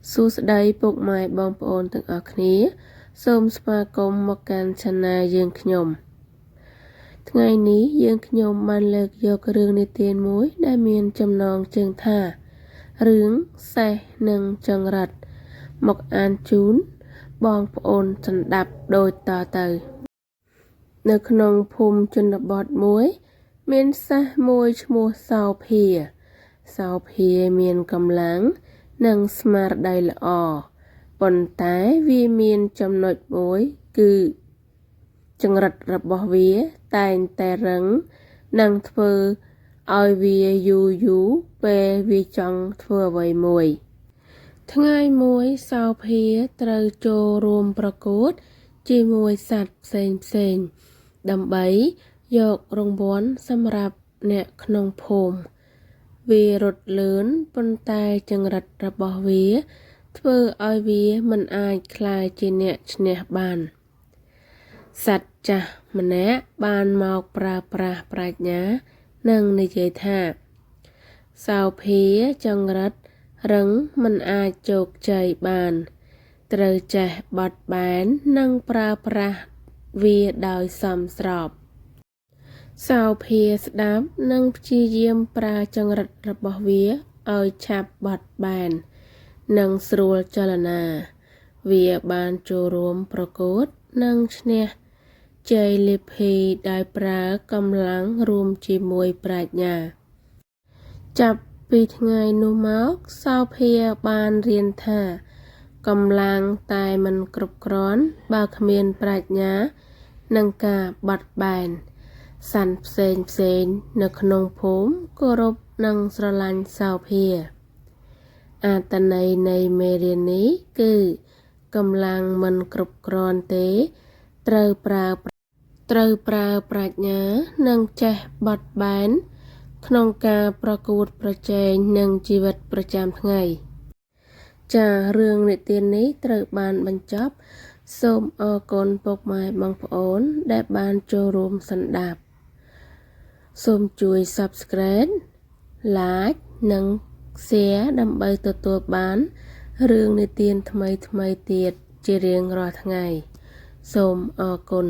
សួស្តីពុកម៉ែបងប្អូនទាំងអស់គ្នាសូមស្វាគមន៍មកកាន់ Channel យើងខ្ញុំថ្ងៃនេះយើងខ្ញុំបានលើកយករឿងនិទានមួយដែលមានចំណងជើងថារឿងសេះនិងចង្រិតមកអានជូនបងប្អូនសន្តាប់ដូចតទៅនៅក្នុងភូមិជនបទមួយមានសេះមួយឈ្មោះសោភាមានកម្លាំងនិងស្មារតីល្អប៉ុន្តែវាមានចំណុចមួយគឺចង្រិតរបស់វាតែងតែរឹងនិងធ្វើឲ្យវាយូរពេលវាចង់ធ្វើអ្វីមួយថ្ងៃមួយសោភាត្រូវចូលរួមប្រកួតជាមួយសត្វផ្សេងដើម្បីយករង្វាន់សម្រាប់អ្នកក្នុងភូមិវារត់លឿនប៉ុន្តែចង្រិតរបស់វាធ្វើឲ្យវាមិនអាចក្លាយជាអ្នកឈ្នះបានសត្វចាស់ម្នាក់បានមកប្រើប្រាស់ប្រាជ្ញានិងនិយាយថាសោភាចង្រិតរឹងមិនអាចជោគជ័យបានត្រូវចេះបត់បែននិងប្រើប្រាស់វាដោយសមស្របសោភាស្ដាប់និងព្យាយាមប្រើចង្រិតរបស់វាឲ្យឆាប់បត់បែននិងស្រួលចលនាវាបានចូលរួមប្រកួតនិងឈ្នះជ័យលាភីដោយប្រើកម្លាំងរួមជាមួយប្រាជ្ញាចាប់ពីថ្ងៃនោះមកសោភាបានរៀនថាកម្លាំងតែមិនគ្រប់គ្រាន់បើគ្មានប្រាជ្ញានិងការបត់បែនសត្វផ្សេងនៅក្នុងភូមិគោរពនិងស្រឡាញ់សោភាអត្ថន័យនៃមេរៀននេះគឺកម្លាំងមិនគ្រប់គ្រាន់ទេត្រូវប្រើប្រាជ្ញានិងចេះបត់បែនក្នុងការប្រកួតប្រជែងនឹងជីវិតប្រចាំថ្ងៃចារឿងនិទាននេះត្រូវបានបញ្ចប់សូមអរគុណពុកម៉ែបងប្អូនដែលបានចូលរួមសន្តាប់សូមជួយ Subscribe Like និង Share ដើម្បីទទួលបានរឿងនិទានថ្មីទៀតជារៀងរាល់ថ្ងៃសូមអរគុណ